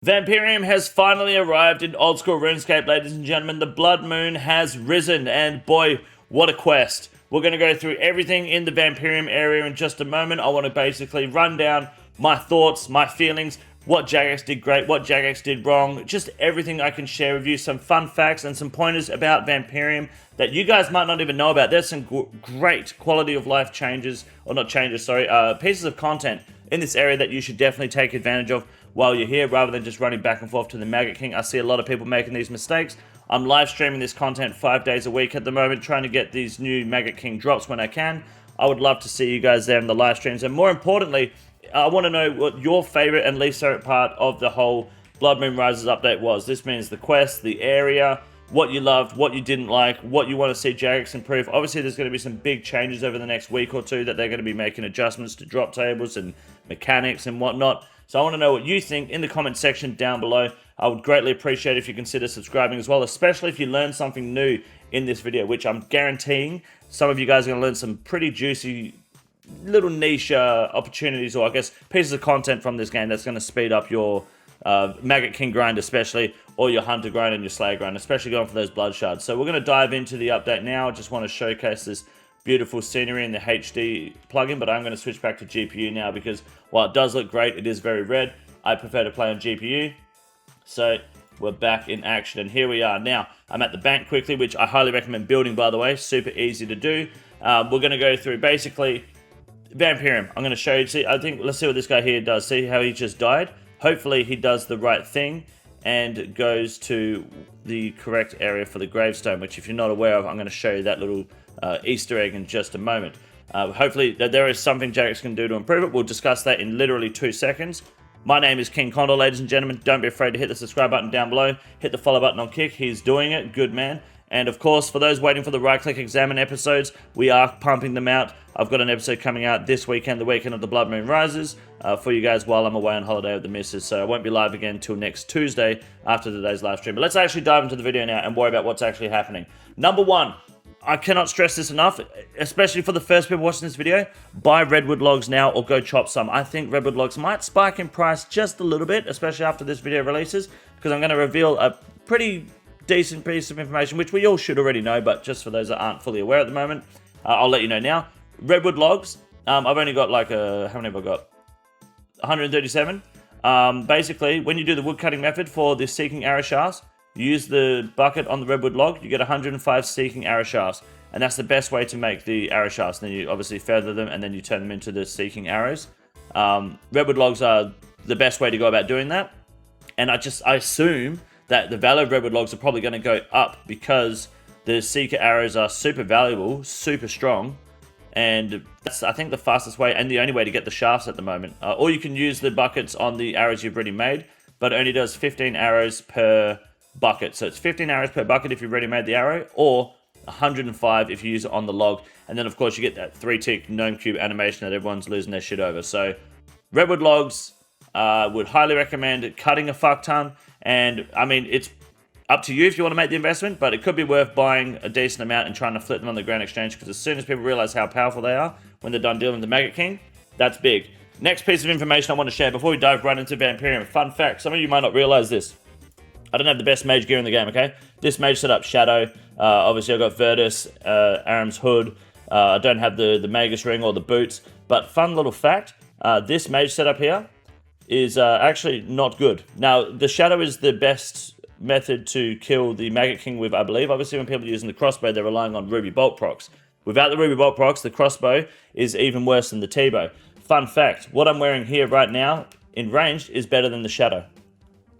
Vampyrium has finally arrived in old school RuneScape, ladies and gentlemen. The blood moon has risen, and boy, what a quest. We're going to go through everything in the Vampyrium area in just a moment. I want to basically run down my thoughts, my feelings, what Jagex did great, what Jagex did wrong, just everything I can share with you, some fun facts and some pointers about Vampyrium that you guys might not even know about. There's some great quality of life changes, or not changes, sorry, pieces of content in this area that you should definitely take advantage of while you're here, rather than just running back and forth to the Maggot King. I see a lot of people making these mistakes. I'm live streaming this content 5 days a week at the moment, trying to get these new Maggot King drops when I can. I would love to see you guys there in the live streams, and more importantly, I want to know what your favorite and least favorite part of the whole Blood Moon Rises update was. This means the quest, the area, what you loved, what you didn't like, what you want to see Jagex improve. Obviously, there's going to be some big changes over the next week or two that they're going to be making adjustments to drop tables and mechanics and whatnot. So I want to know what you think in the comment section down below. I would greatly appreciate if you consider subscribing as well, especially if you learn something new in this video, which I'm guaranteeing some of you guys are going to learn some pretty juicy little niche opportunities, or I guess pieces of content from this game that's going to speed up your Maggot King grind especially, or your Hunter grind and your Slayer grind, especially going for those blood shards. So we're going to dive into the update now. I just want to showcase this beautiful scenery in the HD plugin, but I'm going to switch back to GPU now because while it does look great, it is very red. I prefer to play on GPU. So we're back in action, and here we are. Now, I'm at the bank quickly, which I highly recommend building, by the way. Super easy to do. We're going to go through basically Vampyrium. I'm going to show you. See, let's see what this guy here does. See how he just died? Hopefully he does the right thing and goes to the correct area for the gravestone, which if you're not aware of, I'm going to show you that little Easter egg in just a moment. Hopefully there is something Jagex can do to improve it. We'll discuss that in literally 2 seconds. My name is King Condor, ladies and gentlemen. Don't be afraid to hit the subscribe button down below. Hit the follow button on Kick. He's doing it. Good man. And of course, for those waiting for the right-click examine episodes, we are pumping them out. I've got an episode coming out this weekend, the weekend of the Blood Moon Rises, for you guys while I'm away on holiday with the missus. So I won't be live again until next Tuesday after today's live stream. But let's actually dive into the video now and worry about what's actually happening. Number one, I cannot stress this enough, especially for the first people watching this video, buy redwood logs now or go chop some. I think redwood logs might spike in price just a little bit, especially after this video releases, because I'm going to reveal a pretty decent piece of information, which we all should already know, but just for those that aren't fully aware at the moment, I'll let you know now. Redwood logs, I've only got like how many have I got? 137. Basically, when you do the wood cutting method for the seeking arrow shafts, you use the bucket on the redwood log, you get 105 seeking arrow shafts, and that's the best way to make the arrow shafts. And then you obviously feather them, and then you turn them into the seeking arrows. Redwood logs are the best way to go about doing that, and I assume that the value of redwood logs are probably going to go up because the seeker arrows are super valuable, super strong, and that's, I think, the fastest way and the only way to get the shafts at the moment. Or you can use the buckets on the arrows you've already made, but it only does 15 arrows per bucket. So it's 15 arrows per bucket if you've already made the arrow, or 105 if you use it on the log. And then, of course, you get that 3-tick gnome cube animation that everyone's losing their shit over. So redwood logs, would highly recommend cutting a fuck ton. And I mean, it's up to you if you want to make the investment, but it could be worth buying a decent amount and trying to flip them on the Grand Exchange, because as soon as people realize how powerful they are when they're done dealing with the Maggot King, that's big. Next piece of information I want to share before we dive right into Vampyrium. Fun fact, some of you might not realize this. I don't have the best mage gear in the game, okay? This mage setup, Shadow. Obviously, I've got Virtus, Aram's Hood. I don't have the Magus Ring or the boots. But fun little fact, this mage setup here is actually not good. Now, the Shadow is the best method to kill the Maggot King with, I believe. Obviously, when people are using the crossbow, they're relying on Ruby Bolt procs. Without the Ruby Bolt procs, the crossbow is even worse than the T-bow. Fun fact, what I'm wearing here right now in ranged is better than the Shadow.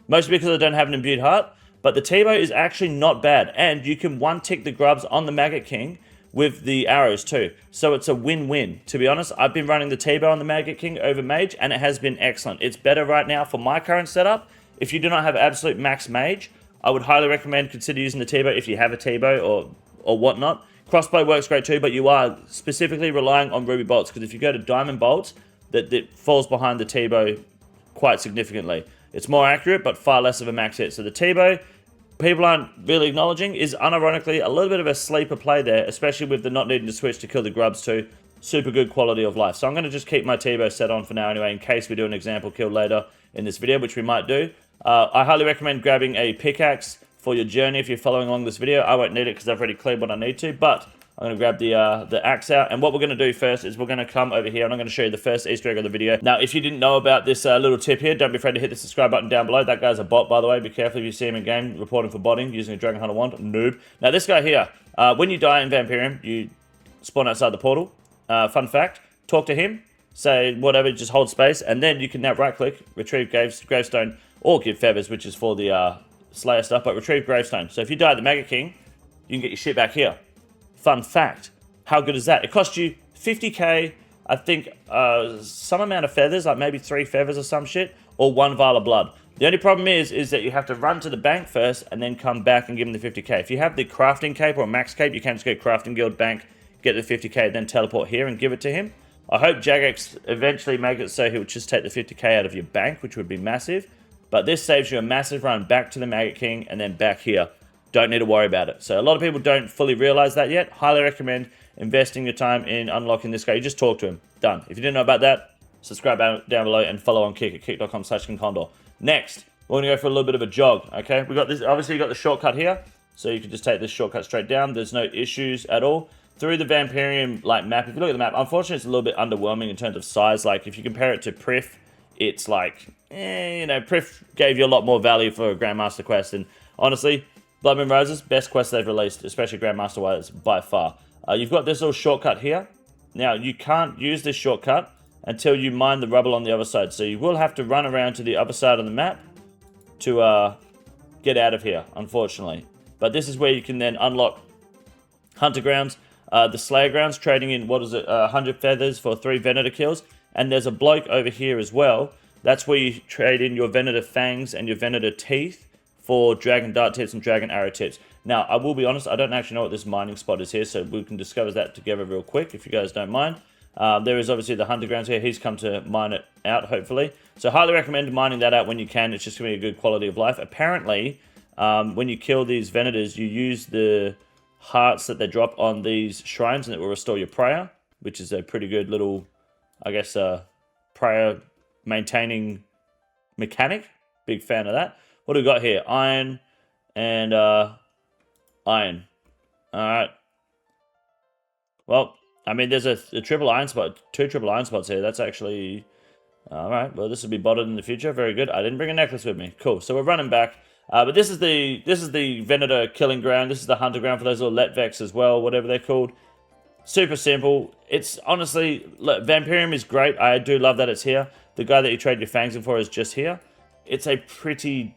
Mostly because I don't have an imbued heart, but the T-bow is actually not bad, and you can one-tick the grubs on the Maggot King with the arrows too. So it's a win-win. To be honest, I've been running the T-bow on the Maggot King over mage, and it has been excellent. It's better right now for my current setup. If you do not have absolute max mage, I would highly recommend consider using the T-bow if you have a T-bow or whatnot. Crossbow works great too, but you are specifically relying on Ruby Bolts, because if you go to Diamond Bolts, that falls behind the T-bow quite significantly. It's more accurate, but far less of a max hit. So the T-bow, people aren't really acknowledging, is unironically a little bit of a sleeper play there, especially with the not needing to switch to kill the grubs too. Super good quality of life. So I'm going to just keep my T-bow set on for now anyway, in case we do an example kill later in this video, which we might do. I highly recommend grabbing a pickaxe for your journey if you're following along this video. I won't need it because I've already cleared what I need to, but I'm going to grab the axe out, and what we're going to do first is we're going to come over here, and I'm going to show you the first Easter egg of the video. Now, if you didn't know about this little tip here, don't be afraid to hit the subscribe button down below. That guy's a bot, by the way. Be careful if you see him in game reporting for botting using a Dragon Hunter wand. Noob. Now, this guy here, when you die in Vampyrium, you spawn outside the portal. Fun fact, talk to him, say whatever, just hold space, and then you can now right-click, retrieve gravestone, or give feathers, which is for the Slayer stuff, but retrieve gravestone. So if you die at the Maggot King, you can get your shit back here. Fun fact. How good is that? It cost you 50k, I think some amount of feathers, like maybe 3 feathers or some shit, or 1 vial of blood. The only problem is that you have to run to the bank first and then come back and give him the 50k. If you have the crafting cape or max cape, you can just go crafting guild bank, get the 50k, then teleport here and give it to him. I hope Jagex eventually make it so he'll just take the 50k out of your bank, which would be massive. But this saves you a massive run back to the Maggot King and then back here. Don't need to worry about it. So a lot of people don't fully realize that yet. Highly recommend investing your time in unlocking this guy. You just talk to him. Done. If you didn't know about that, subscribe down below and follow on Kick at kick.com/KingCondor. Next, we're going to go for a little bit of a jog, okay? We got this. Obviously, you got the shortcut here. So you can just take this shortcut straight down. There's no issues at all. Through the Vampyrium like map, if you look at the map, unfortunately, it's a little bit underwhelming in terms of size. Like, if you compare it to Prif, it's like, you know, Prif gave you a lot more value for a Grandmaster quest. And honestly, Blood Moon Roses, best quest they've released, especially Grandmaster-wise, by far. You've got this little shortcut here. Now, you can't use this shortcut until you mine the rubble on the other side. So you will have to run around to the other side of the map to get out of here, unfortunately. But this is where you can then unlock Hunter Grounds, the Slayer Grounds, trading in, 100 feathers for 3 Venator kills. And there's a bloke over here as well. That's where you trade in your Venator Fangs and your Venator Teeth for Dragon Dart Tips and Dragon Arrow Tips. Now, I will be honest, I don't actually know what this mining spot is here, so we can discover that together real quick, if you guys don't mind. There is obviously the Hunter Grounds here. He's come to mine it out, hopefully. So highly recommend mining that out when you can. It's just going to be a good quality of life. Apparently, when you kill these Venators, you use the hearts that they drop on these shrines, and it will restore your prayer, which is a pretty good little, I guess, prayer maintaining mechanic. Big fan of that. What do we got here? Iron and iron. Alright. Well, I mean, there's a triple iron spot, 2 triple iron spots here. That's actually... Alright, well, this will be botted in the future. Very good. I didn't bring a necklace with me. Cool. So we're running back. But this is the Venator killing ground. This is the hunter ground for those little Letvex as well, whatever they're called. Super simple. It's honestly... Look, Vampyrium is great. I do love that it's here. The guy that you trade your fangs in for is just here. It's a pretty...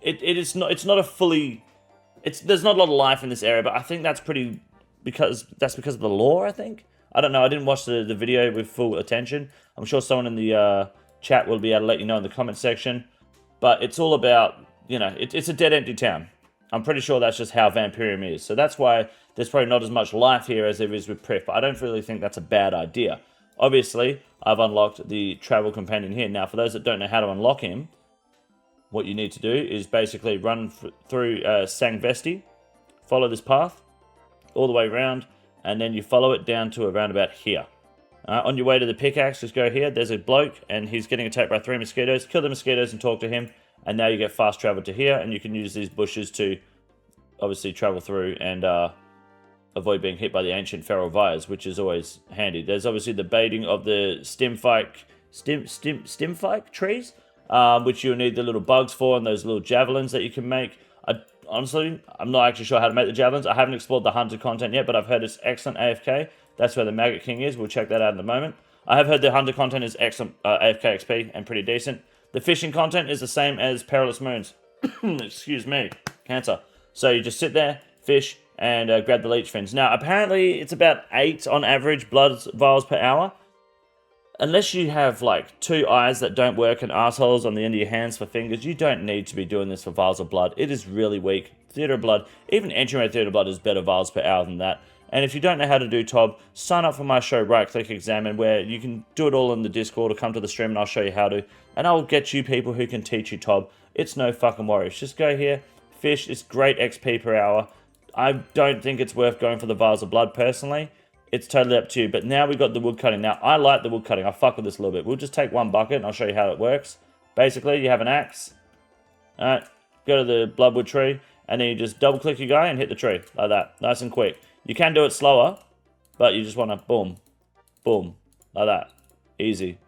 It's not a fully... There's not a lot of life in this area, but I think that's because of the lore, I think. I don't know. I didn't watch the video with full attention. I'm sure someone in the chat will be able to let you know in the comment section. But it's all about, you know, it's a dead, empty town. I'm pretty sure that's just how Vampyrium is. So that's why there's probably not as much life here as there is with Prif. But I don't really think that's a bad idea. Obviously, I've unlocked the travel companion here. Now, for those that don't know how to unlock him, what you need to do is basically run through Sangvesti, follow this path all the way around, and then you follow it down to around about here. On your way to the pickaxe, just go here. There's a bloke, and he's getting attacked by 3 mosquitoes. Kill the mosquitoes and talk to him, and now you get fast travel to here, and you can use these bushes to obviously travel through and avoid being hit by the ancient feral vires, which is always handy. There's obviously the baiting of the stimfike trees, which you'll need the little bugs for, and those little javelins that you can make. Honestly, I'm not actually sure how to make the javelins. I haven't explored the hunter content yet, but I've heard it's excellent AFK. That's where the Maggot King is. We'll check that out in a moment. I have heard the hunter content is excellent AFK XP and pretty decent. The fishing content is the same as Perilous Moons. Excuse me. Cancer. So you just sit there, fish, and grab the leech fins. Now, apparently, it's about 8 on average blood vials per hour. Unless you have, like, 2 eyes that don't work and assholes on the end of your hands for fingers, you don't need to be doing this for vials of blood. It is really weak. Theatre of Blood, even Entry Mode Theatre of Blood is better vials per hour than that. And if you don't know how to do TOB, sign up for my show, Right Click Examine, where you can do it all in the Discord or come to the stream and I'll show you how to. And I'll get you people who can teach you TOB. It's no fucking worries. Just go here, fish. It's great XP per hour. I don't think it's worth going for the vials of blood personally. It's totally up to you. But now we've got the wood cutting. Now, I like the wood cutting. I fuck with this a little bit. We'll just take 1 bucket and I'll show you how it works. Basically, you have an axe. Alright, go to the bloodwood tree, and then you just double click your guy and hit the tree, like that, nice and quick. You can do it slower, but you just want to boom, boom, like that, easy.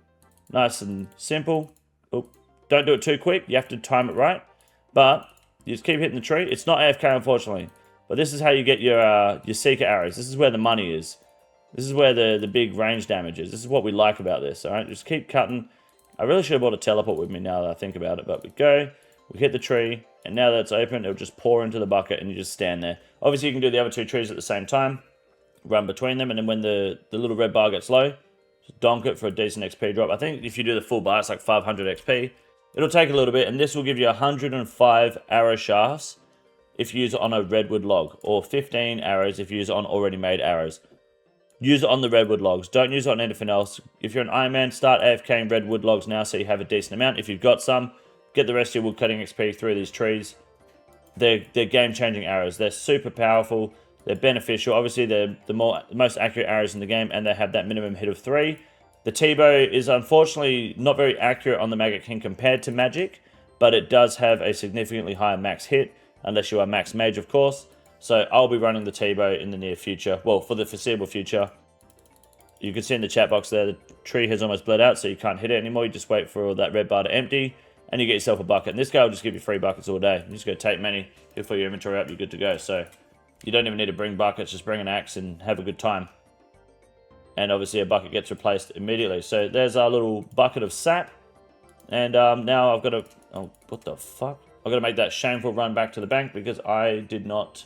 Nice and simple. Oop. Don't do it too quick, you have to time it right, but you just keep hitting the tree. It's not AFK, unfortunately, but this is how you get your Seeker arrows. This is where the money is. This is where the big range damage is. This is what we like about this, alright? Just keep cutting. I really should have brought a teleport with me now that I think about it, but we go, we hit the tree, and now that it's open, it'll just pour into the bucket, and you just stand there. Obviously, you can do the other two trees at the same time, run between them, and then when the little red bar gets low, just donk it for a decent XP drop. I think if you do the full bar, it's like 500 XP. It'll take a little bit, and this will give you 105 arrow shafts if you use it on a redwood log, or 15 arrows if you use it on already made arrows. Use it on the redwood logs. Don't use it on anything else. If you're an Ironman, start AFKing redwood logs now so you have a decent amount. If you've got some, get the rest of your woodcutting XP through these trees. They're game-changing arrows. They're super powerful. They're beneficial. Obviously, they're the most accurate arrows in the game, and they have that minimum hit of 3. The T-bow is unfortunately not very accurate on the Maggot King compared to Magic, but it does have a significantly higher max hit, unless you are max mage, of course. So I'll be running the T-bow in the near future. Well, for the foreseeable future. You can see in the chat box there, the tree has almost bled out, so you can't hit it anymore. You just wait for that red bar to empty, and you get yourself a bucket. And this guy will just give you 3 buckets all day. You just go take many, you fill your inventory up, you're good to go. So you don't even need to bring buckets, just bring an axe and have a good time. And obviously a bucket gets replaced immediately. So there's our little bucket of sap. And now I've got to... Oh, what the fuck? I've got to make that shameful run back to the bank because I did not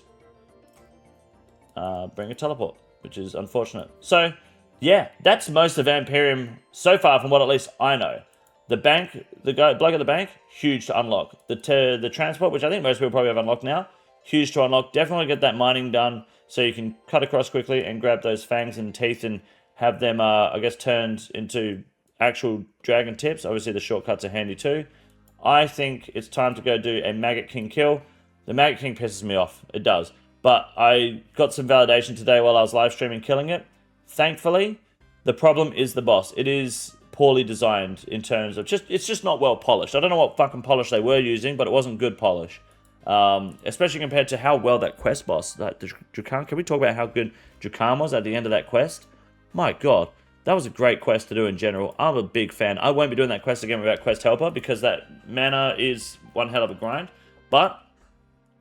bring a teleport, which is unfortunate. So, yeah, that's most of Vampyrium so far from what at least I know. The bank, bloke at the bank, huge to unlock. The transport, which I think most people probably have unlocked now, huge to unlock. Definitely get that mining done so you can cut across quickly and grab those fangs and teeth and have them, I guess, turned into actual dragon tips. Obviously, the shortcuts are handy too. I think it's time to go do a Maggot King kill. The Maggot King pisses me off. It does. But I got some validation today while I was live streaming killing it. Thankfully, the problem is the boss. It is poorly designed in terms of it's just not well polished. I don't know what fucking polish they were using, but it wasn't good polish. Especially compared to how well that quest boss, like the Drakan, can we talk about how good Drakan was at the end of that quest? My god, that was a great quest to do in general. I'm a big fan. I won't be doing that quest again without Quest Helper because that mana is one hell of a grind. But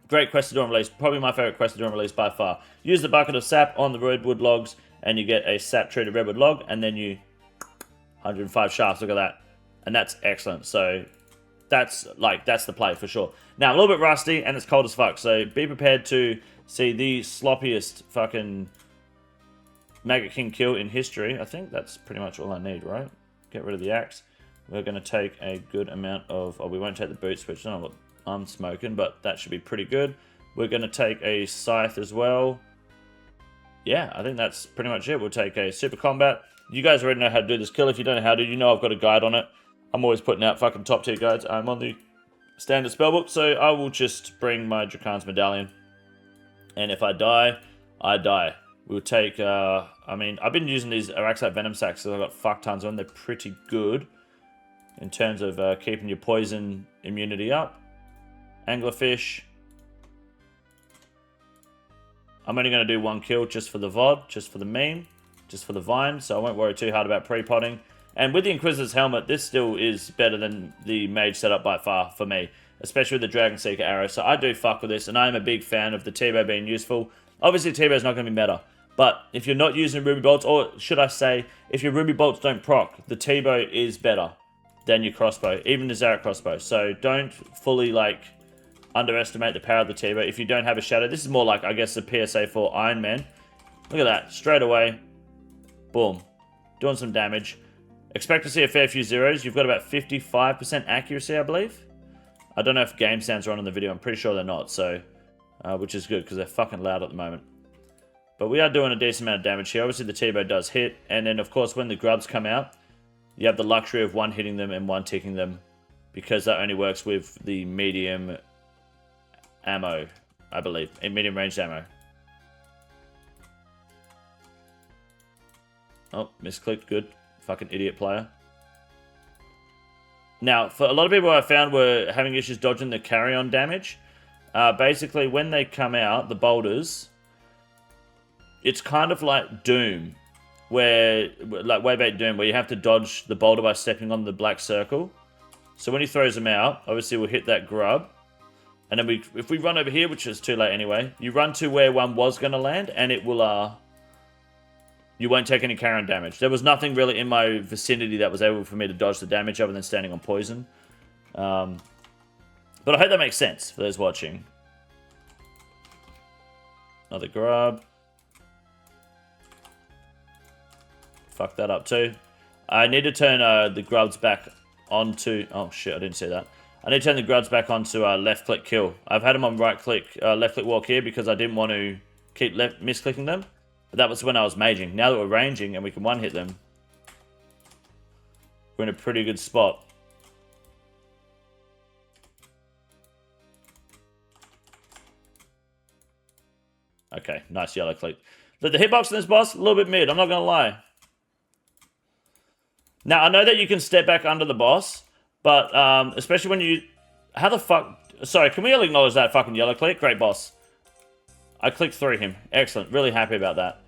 great quest to do on release. Probably my favorite quest to do on release by far. Use the bucket of sap on the redwood logs and you get a sap treated redwood log and then you 105 shafts. Look at that. And that's excellent. So that's the play for sure. Now, I'm a little bit rusty and it's cold as fuck. So be prepared to see the sloppiest fucking Maggot King kill in history. I think that's pretty much all I need, right? Get rid of the axe. We're going to take a good amount of... Oh, we won't take the boot switch. I don't know what I'm smoking, but that should be pretty good. We're going to take a scythe as well. Yeah, I think that's pretty much it. We'll take a super combat. You guys already know how to do this kill. If you don't know how to, you know I've got a guide on it. I'm always putting out fucking top tier guides. I'm on the standard spellbook, so I will just bring my Drakan's medallion. And if I die, I die. We'll take, I mean, I've been using these Araxite Venom Sacks, so I've got fuck tons of them. They're pretty good in terms of keeping your poison immunity up. Anglerfish. I'm only going to do one kill just for the VOD, just for the meme, just for the Vine, so I won't worry too hard about pre-potting. And with the Inquisitor's Helmet, this still is better than the Mage setup by far for me, especially with the Dragon Seeker arrow. So I do fuck with this, and I am a big fan of the T-bow being useful. Obviously, T-bow is not going to be meta, but if you're not using Ruby Bolts, or should I say, if your Ruby Bolts don't proc, the T-bow is better than your crossbow, even the Zarek crossbow. So don't fully, underestimate the power of the T-bow. If you don't have a shadow, this is more like, I guess, the PSA for Ironman. Look at that, straight away, boom, doing some damage. Expect to see a fair few zeros. You've got about 55% accuracy, I believe. I don't know if game sounds are on in the video. I'm pretty sure they're not, so which is good because they're fucking loud at the moment. But we are doing a decent amount of damage here. Obviously, the T-bow does hit, and then of course, when the grubs come out, you have the luxury of one hitting them and one ticking them, because that only works with the medium ammo, I believe, in medium range ammo. Oh, misclicked. Good. Fucking idiot player. Now, for a lot of people I found were having issues dodging the carry-on damage. Basically, when they come out, the boulders, it's kind of like Doom, like Wayback Doom, where you have to dodge the boulder by stepping on the black circle. So when he throws them out, obviously we'll hit that grub. And then if we run over here, which is too late anyway, you run to where one was going to land, and it will, you won't take any carry-on damage. There was nothing really in my vicinity that was able for me to dodge the damage other than standing on poison. But I hope that makes sense for those watching. Another grub. Fuck that up too. I need to turn the grubs back onto... Oh shit, I didn't see that. I need to turn the grubs back onto left click kill. I've had them on right click, left click walk here because I didn't want to keep misclicking them. But that was when I was maging. Now that we're ranging and we can one hit them, we're in a pretty good spot. Okay, nice yellow click. The hitbox in this boss, a little bit mid, I'm not going to lie. Now, I know that you can step back under the boss, but especially when you... How the fuck... Sorry, can we all acknowledge that fucking yellow click? Great boss. I clicked through him. Excellent. Really happy about that.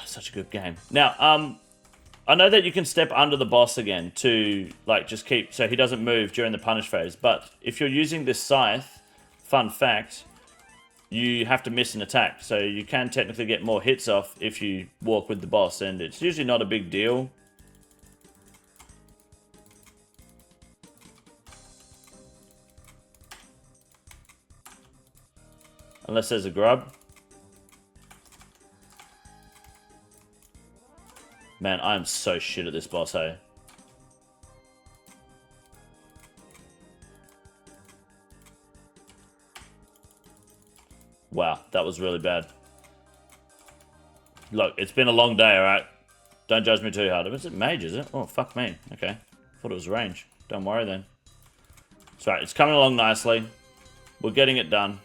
Such a good game. Now, I know that you can step under the boss again to, like, just keep... So he doesn't move during the punish phase. But if you're using this scythe, fun fact, you have to miss an attack. So you can technically get more hits off if you walk with the boss. And it's usually not a big deal. Unless there's a grub. Man, I am so shit at this boss, hey. Wow, that was really bad. Look, it's been a long day, alright? Don't judge me too hard. Is it mage, is it? Oh, fuck me. Okay. Thought it was range. Don't worry then. It's right, it's coming along nicely. We're getting it done.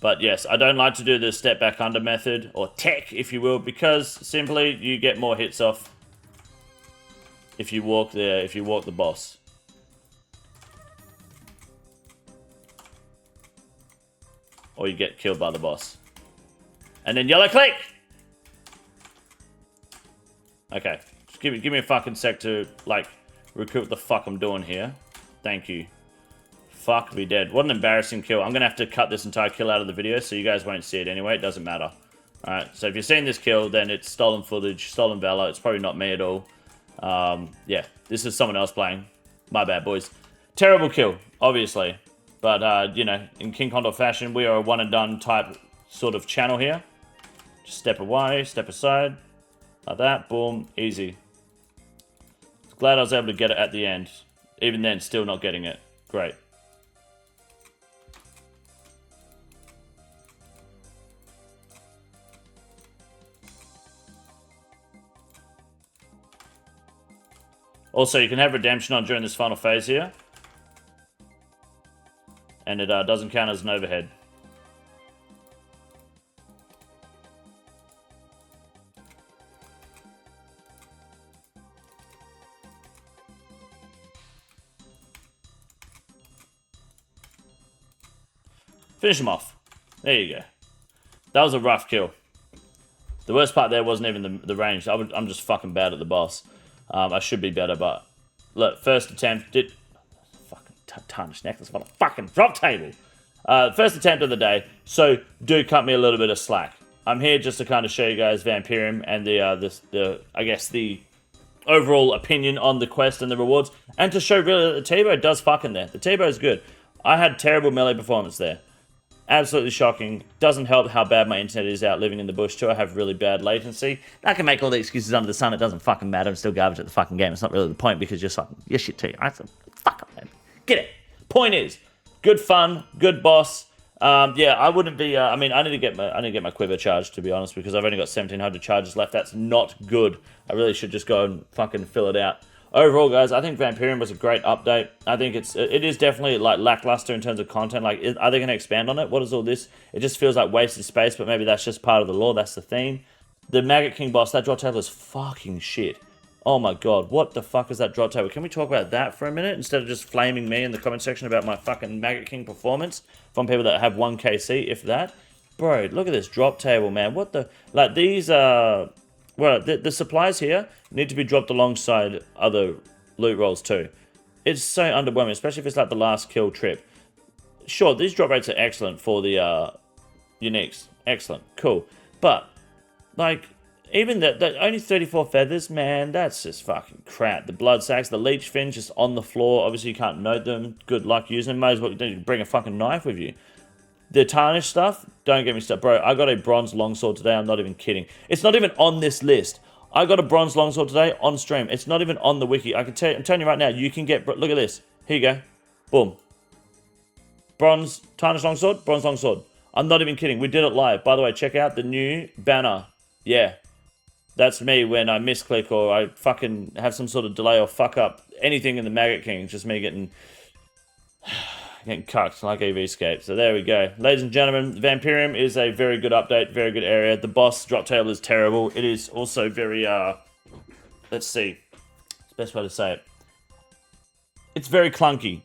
But yes, I don't like to do the step back under method, or tech, if you will, because simply you get more hits off if you walk the boss. Or you get killed by the boss. And then yellow click! Okay, just give me a fucking sec to, like, recoup what the fuck I'm doing here. Thank you. Fuck, be dead. What an embarrassing kill. I'm going to have to cut this entire kill out of the video, so you guys won't see it anyway. It doesn't matter. Alright, so if you're seeing this kill, then it's stolen footage, stolen valor. It's probably not me at all. Yeah, this is someone else playing. My bad, boys. Terrible kill, obviously. But, you know, in King Condor fashion, we are a one-and-done type sort of channel here. Just step away, step aside. Like that, boom, easy. Glad I was able to get it at the end. Even then, still not getting it. Great. Also, you can have redemption on during this final phase here. And it doesn't count as an overhead. Finish him off. There you go. That was a rough kill. The worst part there wasn't even the range. I'm just fucking bad at the boss. I should be better, but look, first attempt did fucking tarnished necklace on a fucking drop table. First attempt of the day, so do cut me a little bit of slack. I'm here just to kind of show you guys Vampyrium and the I guess the overall opinion on the quest and the rewards, and to show really that the T-Bow does fucking there. The T-Bow is good. I had terrible melee performance there. Absolutely shocking. Doesn't help how bad my internet is out living in the bush too. I have really bad latency. I can make all the excuses under the sun. It doesn't fucking matter. I'm still garbage at the fucking game. It's not really the point because you're fucking, you're shit too. Right? So, fuck up, man. Get it. Point is, good fun, good boss. Yeah, I wouldn't be. I mean, I need to get my quiver charged, to be honest, because I've only got 1,700 charges left. That's not good. I really should just go and fucking fill it out. Overall, guys, I think Vampyrium was a great update. I think it is definitely like lackluster in terms of content. Like, are they going to expand on it? What is all this? It just feels like wasted space, but maybe that's just part of the lore. That's the theme. The Maggot King boss, that drop table is fucking shit. Oh my god, what the fuck is that drop table? Can we talk about that for a minute instead of just flaming me in the comment section about my fucking Maggot King performance from people that have 1kc, if that? Bro, look at this drop table, man. What the... Like, these, well, the supplies here need to be dropped alongside other loot rolls too. It's so underwhelming, especially if it's like the last kill trip. Sure, these drop rates are excellent for the uniques. Excellent, cool. But, like... Even that only 34 feathers, man, that's just fucking crap. The blood sacks, the leech fins just on the floor. Obviously, you can't note them. Good luck using them. Might as well bring a fucking knife with you. The tarnished stuff, don't get me started. Bro, I got a bronze longsword today. I'm not even kidding. It's not even on this list. I got a bronze longsword today on stream. It's not even on the wiki. I'm telling you right now, you can get... Look at this. Here you go. Boom. Bronze, tarnished longsword, bronze longsword. I'm not even kidding. We did it live. By the way, check out the new banner. Yeah. That's me when I misclick or I fucking have some sort of delay or fuck up anything in the Maggot King. It's just me getting cucked like AWST. So there we go. Ladies and gentlemen, Vampyrium is a very good update, very good area. The boss drop table is terrible. It is also very, let's see. It's the best way to say it. It's very clunky.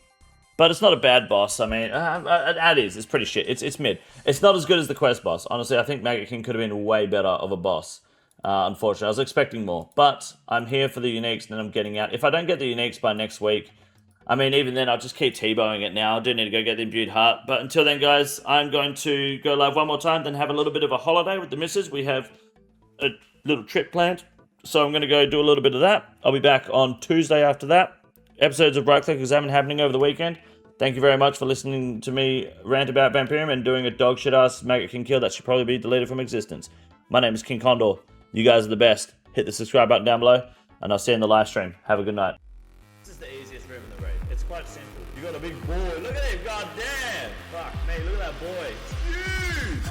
But it's not a bad boss. I mean, it is. It's pretty shit. It's mid. It's not as good as the quest boss. Honestly, I think Maggot King could have been way better of a boss. Unfortunately, I was expecting more. But I'm here for the uniques, and then I'm getting out. If I don't get the uniques by next week, I mean, even then, I'll just keep T-bowing it now. I do need to go get the imbued heart. But until then, guys, I'm going to go live one more time, then have a little bit of a holiday with the missus. We have a little trip planned. So I'm going to go do a little bit of that. I'll be back on Tuesday after that. Episodes of Right Click Examine happening over the weekend. Thank you very much for listening to me rant about Vampyrium and doing a dog shit ass Maggot King kill that should probably be deleted from existence. My name is King Condor. You guys are the best. Hit the subscribe button down below, and I'll see you in the live stream. Have a good night. This is the easiest room in the raid. It's quite simple. You got a big boy. Look at him. God damn. Fuck me. Look at that boy. It's huge.